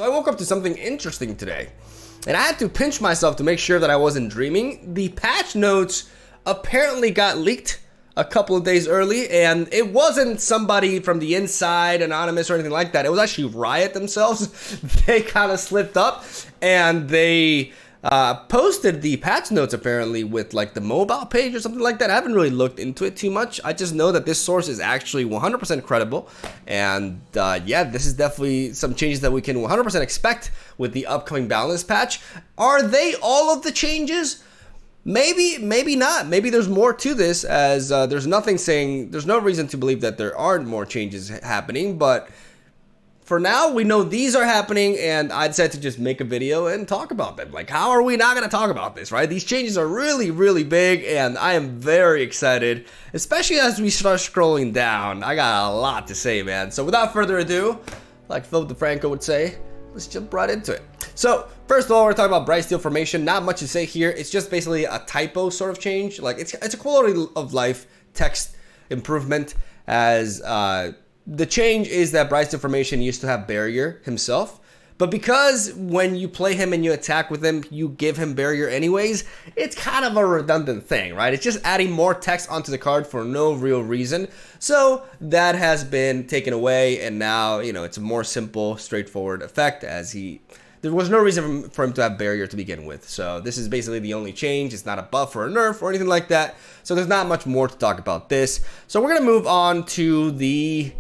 So I woke up to something interesting today, and I had to pinch myself to make sure that I wasn't dreaming. The patch notes apparently got leaked a couple of days early, and it wasn't somebody from the inside, anonymous or anything like that. It was actually Riot themselves. They kind of slipped up, and they posted the patch notes apparently with like the mobile page or something like that. I haven't really looked into it too much. I just know that this source is actually 100% credible, and yeah, this is definitely some changes that we can 100% expect with the upcoming balance patch. Are they all of the changes? Maybe, maybe not. Maybe there's more to this, as there's nothing saying, there's no reason to believe that there aren't more changes happening, but for now, we know these are happening, and I decided to just make a video and talk about them. Like, how are we not going to talk about this, right? These changes are really, really big, and I am very excited, especially as we start scrolling down. I got a lot to say, man. So without further ado, like Philip DeFranco would say, let's jump right into it. So first of all, we're talking about bright steel formation. Not much to say here. It's just basically a typo sort of change. Like, it's a quality of life text improvement, as the change is that Bright Steel Formation used to have barrier himself, but because when you play him and you attack with him, you give him barrier anyways, it's kind of a redundant thing, right? It's just adding more text onto the card for no real reason. So that has been taken away, and now, you know, it's a more simple, straightforward effect, as there was no reason for him to have barrier to begin with. So this is basically the only change. It's not a buff or a nerf or anything like that. So there's not much more to talk about this. So we're gonna move on to the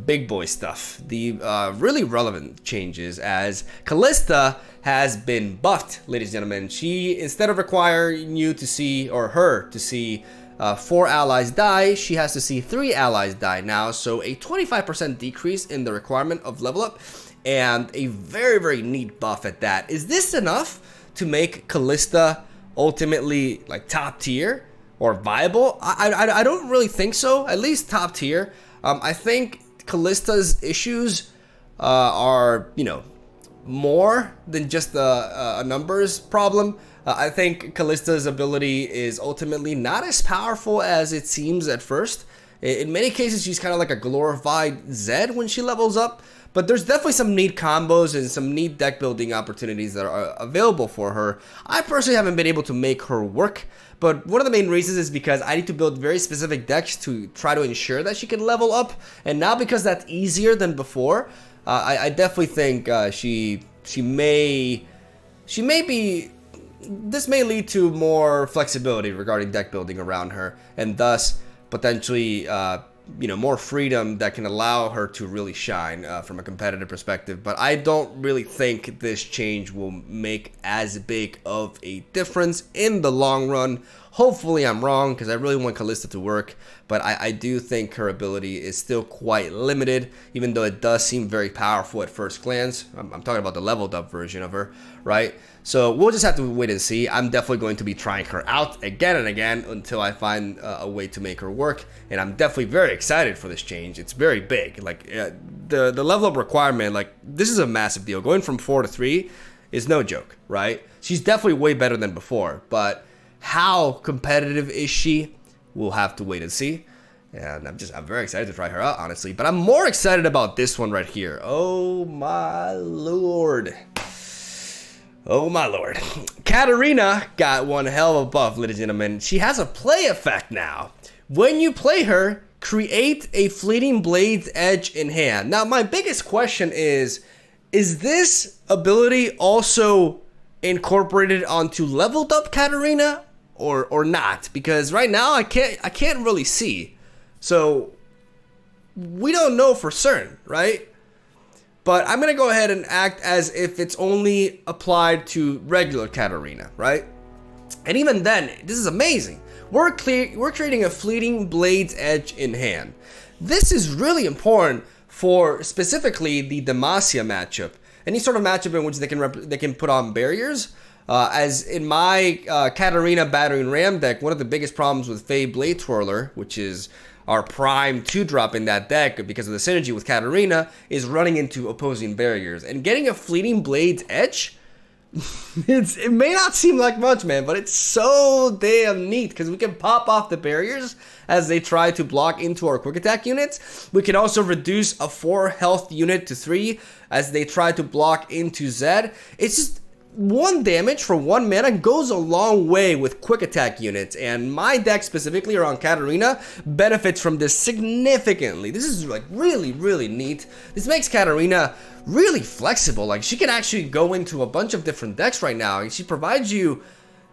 big boy stuff, the really relevant changes, as Kalista has been buffed, ladies and gentlemen. She, instead of requiring you to see, or her to see 4 allies die, she has to see 3 allies die now. So a 25% decrease in the requirement of level up, and a very, very neat buff at that. Is this enough to make Kalista ultimately like top tier or viable? I don't really think so. At least top tier. I think Kalista's issues are, you know, more than just a numbers problem. I think Kalista's ability is ultimately not as powerful as it seems at first. In many cases, she's kind of like a glorified Zed when she levels up, but there's definitely some neat combos and some neat deck building opportunities that are available for her. I personally haven't been able to make her work, but one of the main reasons is because I need to build very specific decks to try to ensure that she can level up, and now because that's easier than before, I definitely think she may be. This may lead to more flexibility regarding deck building around her, and thus potentially you know, more freedom that can allow her to really shine from a competitive perspective. But I don't really think this change will make as big of a difference in the long run. Hopefully I'm wrong, because I really want Kalista to work, but I do think her ability is still quite limited, even though it does seem very powerful at first glance. I'm talking about the leveled up version of her, right? So we'll just have to wait and see. I'm definitely going to be trying her out again and again until I find a way to make her work, and I'm definitely very excited for this change. It's very big. Like the level up requirement, like, this is a massive deal. Going from 4 to 3 is no joke, right? She's definitely way better than before, but how competitive is she? We'll have to wait and see. And I'm very excited to try her out, honestly. But I'm more excited about this one right here. Oh my lord. Oh my lord. Katarina got one hell of a buff, ladies and gentlemen. She has a play effect now. When you play her, create a fleeting blade's edge in hand. Now, my biggest question is this ability also incorporated onto leveled up Katarina or not? Because right now I can't really see. So we don't know for certain, right? But I'm gonna go ahead and act as if it's only applied to regular Katarina, right? And even then, this is amazing. We're creating a fleeting blade's edge in hand. This is really important for specifically the Demacia matchup. Any sort of matchup in which they can put on barriers. As in my Katarina Battering Ram deck, one of the biggest problems with Fae Blade Twirler, which is our prime 2-drop in that deck because of the synergy with Katarina, is running into opposing barriers. And getting a fleeting blade's edge It may not seem like much, man, but it's so damn neat because we can pop off the barriers as they try to block into our quick attack units. We can also reduce a 4 health unit to 3 as they try to block into Zed. It's just 1 damage for 1 mana goes a long way with quick attack units, and my deck specifically around Katarina benefits from this significantly. This is like really, really neat. This makes Katarina really flexible. Like, she can actually go into a bunch of different decks right now, and she provides you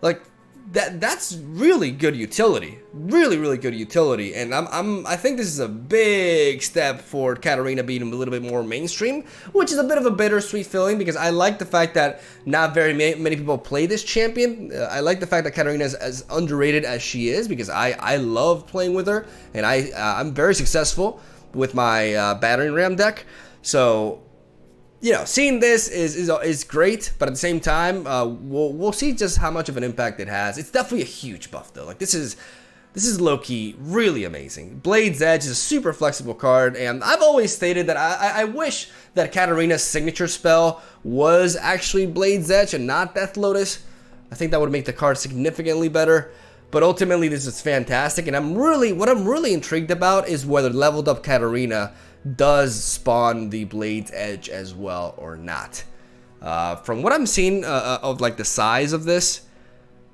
like that's really good utility. Really, really good utility. And I think this is a big step for Katarina being a little bit more mainstream, which is a bit of a bittersweet feeling because I like the fact that not very many people play this champion. I like the fact that Katarina is as underrated as she is because I love playing with her, and I'm very successful with my battering ram deck. So, you know, seeing this is great, but at the same time, we'll see just how much of an impact it has. It's definitely a huge buff, though. Like, this is low-key really amazing. Blade's Edge is a super flexible card, and I've always stated that I wish that Katarina's signature spell was actually Blade's Edge and not Death Lotus. I think that would make the card significantly better. But ultimately, this is fantastic, and what I'm really intrigued about is whether leveled up Katarina does spawn the Blade's Edge as well or not. From what I'm seeing of like the size of this,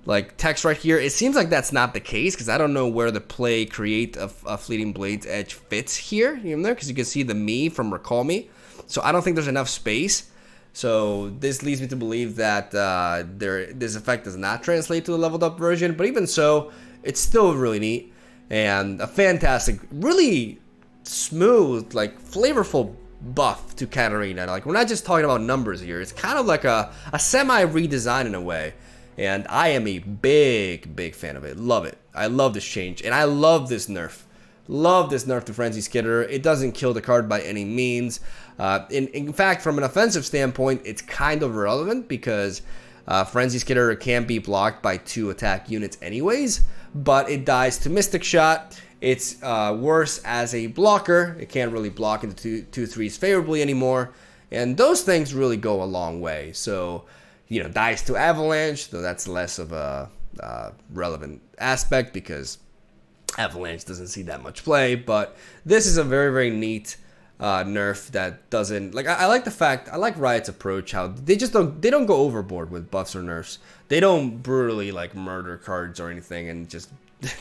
like text right here, it seems like that's not the case because I don't know where the play create a fleeting Blade's Edge fits here, you know, because you can see the me from Recall Me. So I don't think there's enough space. So this leads me to believe that this effect does not translate to the leveled up version. But even so, it's still really neat and a fantastic, really smooth, like flavorful buff to Katarina. Like, we're not just talking about numbers here. It's kind of like a semi redesign in a way. And I am a big fan of it. Love it. I love this change. And I love this nerf. Love this nerf to Frenzy Skitterer. It doesn't kill the card by any means. In fact, from an offensive standpoint, it's kind of irrelevant because Frenzy Skitterer can be blocked by 2 attack units anyways. But it dies to Mystic Shot. It's worse as a blocker. It can't really block into 2/3s favorably anymore. And those things really go a long way. So, you know, dies to Avalanche, though that's less of a relevant aspect because Avalanche doesn't see that much play. But this is a very neat nerf that doesn't, like, I like the fact, I like Riot's approach, how they don't go overboard with buffs or nerfs. They don't brutally like murder cards or anything and just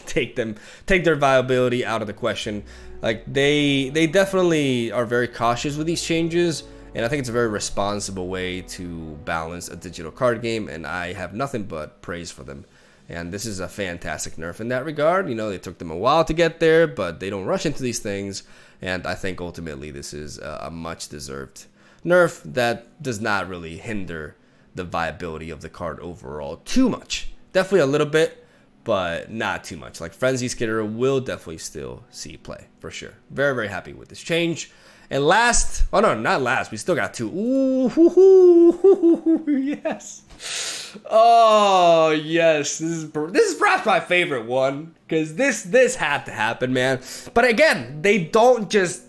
take their viability out of the question. Like, they definitely are very cautious with these changes, and I think it's a very responsible way to balance a digital card game, and I have nothing but praise for them. And this is a fantastic nerf in that regard. You know, it took them a while to get there, but they don't rush into these things, and I think ultimately this is a much deserved nerf that does not really hinder the viability of the card overall too much. Definitely a little bit, but not too much. Like, Frenzy Skitterer will definitely still see play for sure. Very happy with this change. And last, oh no, not last, we still got 2. Ooh, yes. Oh yes, this is perhaps my favorite one because this had to happen, man. But again, they just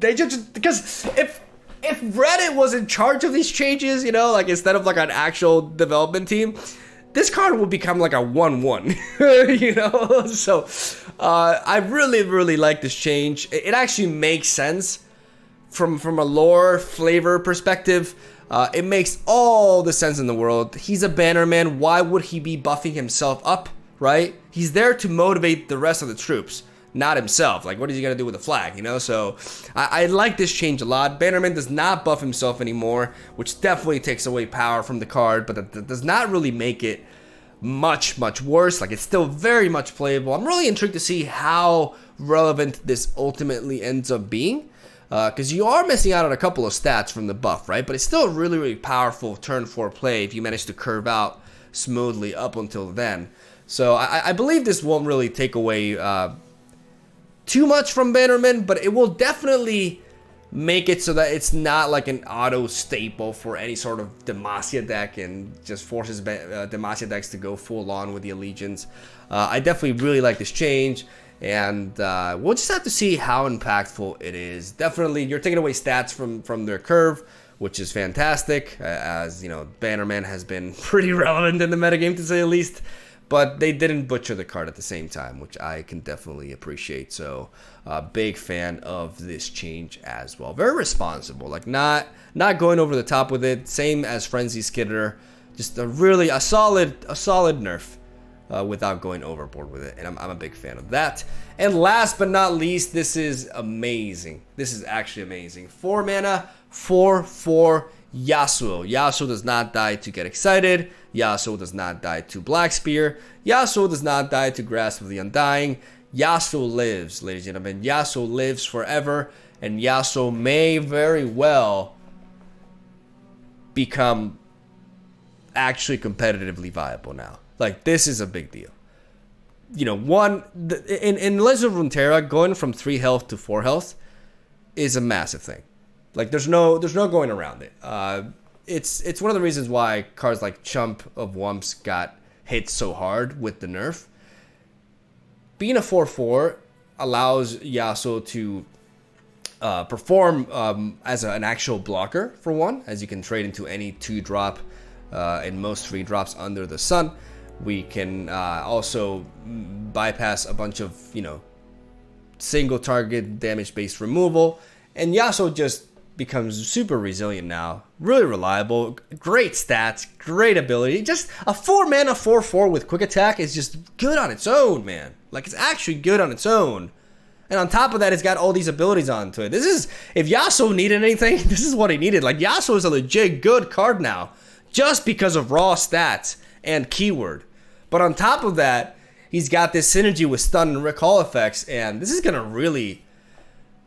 because if Reddit was in charge of these changes, you know, like instead of like an actual development team, this card will become like a 1/1, you know? So, I really like this change. It actually makes sense from a lore flavor perspective. It makes all the sense in the world. He's a Bannerman. Why would he be buffing himself up, right? He's there to motivate the rest of the troops, not himself. Like, what is he gonna do with a flag, you know? So I like this change a lot. Bannerman does not buff himself anymore, which definitely takes away power from the card, but that does not really make it much worse. Like, it's still very much playable. I'm really intrigued to see how relevant this ultimately ends up being, because you are missing out on a couple of stats from the buff, right? But it's still a really powerful turn 4 play if you manage to curve out smoothly up until then. So I believe this won't really take away too much from Bannerman, but it will definitely make it so that it's not like an auto staple for any sort of Demacia deck and just forces Demacia decks to go full on with the Allegiance. I definitely really like this change, and we'll just have to see how impactful it is. Definitely, you're taking away stats from their curve, which is fantastic, as you know, Bannerman has been pretty relevant in the metagame to say the least. But they didn't butcher the card at the same time, which I can definitely appreciate. So, big fan of this change as well. Very responsible, like not going over the top with it. Same as Frenzy Skitter, just a solid nerf without going overboard with it. And I'm a big fan of that. And last but not least, this is amazing. This is actually amazing. 4 mana, 4/4 Yasuo. Yasuo does not die to get excited. Yasuo does not die to Black Spear. Yasuo does not die to Grasp of the Undying. Yasuo lives, ladies and gentlemen. Yasuo lives forever, and Yasuo may very well become actually competitively viable now. Like, this is a big deal. You know, in Legend of Runeterra, going from 3 health to 4 health is a massive thing. Like, there's no going around it. It's one of the reasons why cards like Chump of Wumps got hit so hard with the nerf. Being a 4/4 allows Yasuo to perform as an actual blocker, for one, as you can trade into any 2-drop and most 3-drops under the sun. We can also bypass a bunch of, you know, single target damage-based removal, and Yasuo just becomes super resilient now. Really reliable, great stats, great ability. Just a 4 mana 4/4 with quick attack is just good on its own, man. Like, it's actually good on its own. And on top of that, it's got all these abilities onto it. If Yasuo needed anything, this is what he needed. Like, Yasuo is a legit good card now, just because of raw stats and keyword. But on top of that, he's got this synergy with stun and recall effects, and this is gonna really,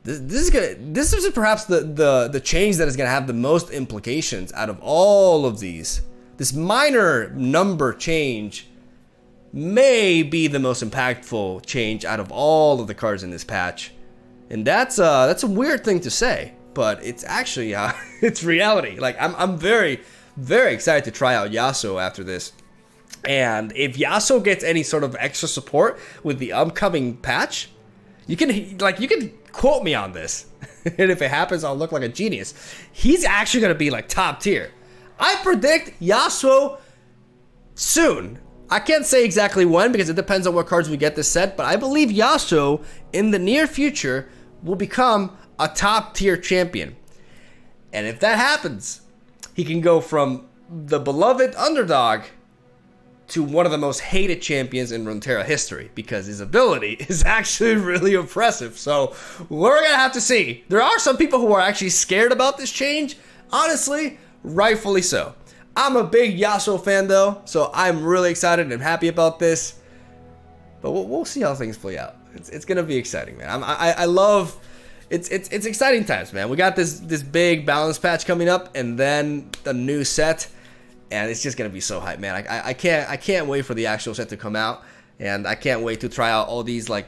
this is perhaps the change that is gonna have the most implications out of all of these. This minor number change may be the most impactful change out of all of the cards in this patch, and that's a weird thing to say, but it's actually it's reality. Like, I'm very, very excited to try out Yasuo after this. And if Yasuo gets any sort of extra support with the upcoming patch, you can quote me on this. And if it happens, I'll look like a genius. He's actually going to be like top tier. I predict Yasuo soon. I can't say exactly when because it depends on what cards we get this set, but I believe Yasuo in the near future will become a top tier champion. And if that happens, he can go from the beloved underdog to one of the most hated champions in Runeterra history, because his ability is actually really impressive. So we're gonna have to see. There are some people who are actually scared about this change. Honestly, rightfully so. I'm a big Yasuo fan though, so I'm really excited and happy about this. But we'll see how things play out. It's gonna be exciting, man. I love. It's exciting times, man. We got this big balance patch coming up, and then the new set. And it's just gonna be so hype, man. I can't wait for the actual set to come out, and I can't wait to try out all these like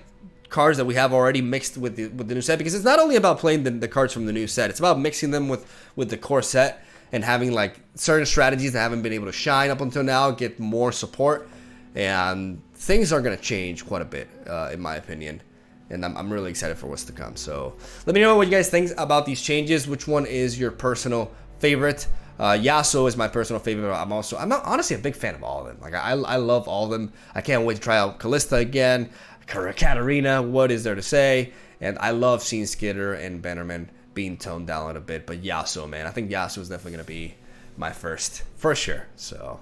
cards that we have already mixed with the new set, because it's not only about playing the cards from the new set. It's about mixing them with the core set and having like certain strategies that haven't been able to shine up until now get more support, and things are gonna change quite a bit, in my opinion. And I'm really excited for what's to come. So let me know what you guys think about these changes. Which one is your personal favorite? Yasuo is my personal favorite. I'm honestly a big fan of all of them. Like, I love all of them. I can't wait to try out Kalista again. Katarina, what is there to say? And I love seeing Skitter and Bannerman being toned down a bit. But Yasuo, man, I think Yasuo is definitely going to be my first, for sure. So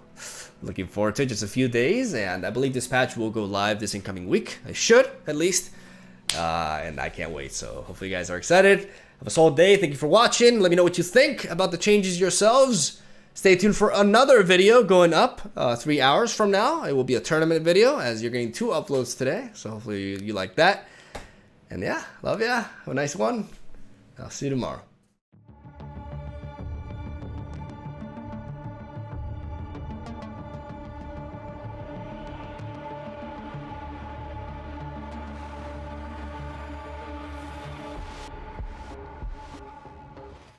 looking forward to it. Just a few days, and I believe this patch will go live this incoming week. I should, at least. And I can't wait. So hopefully you guys are excited. Have a solid day. Thank you for watching. Let me know what you think about the changes yourselves. Stay tuned for another video going up 3 hours from now. It will be a tournament video, as you're getting 2 uploads today. So hopefully you like that. And yeah, love ya. Have a nice one. I'll see you tomorrow.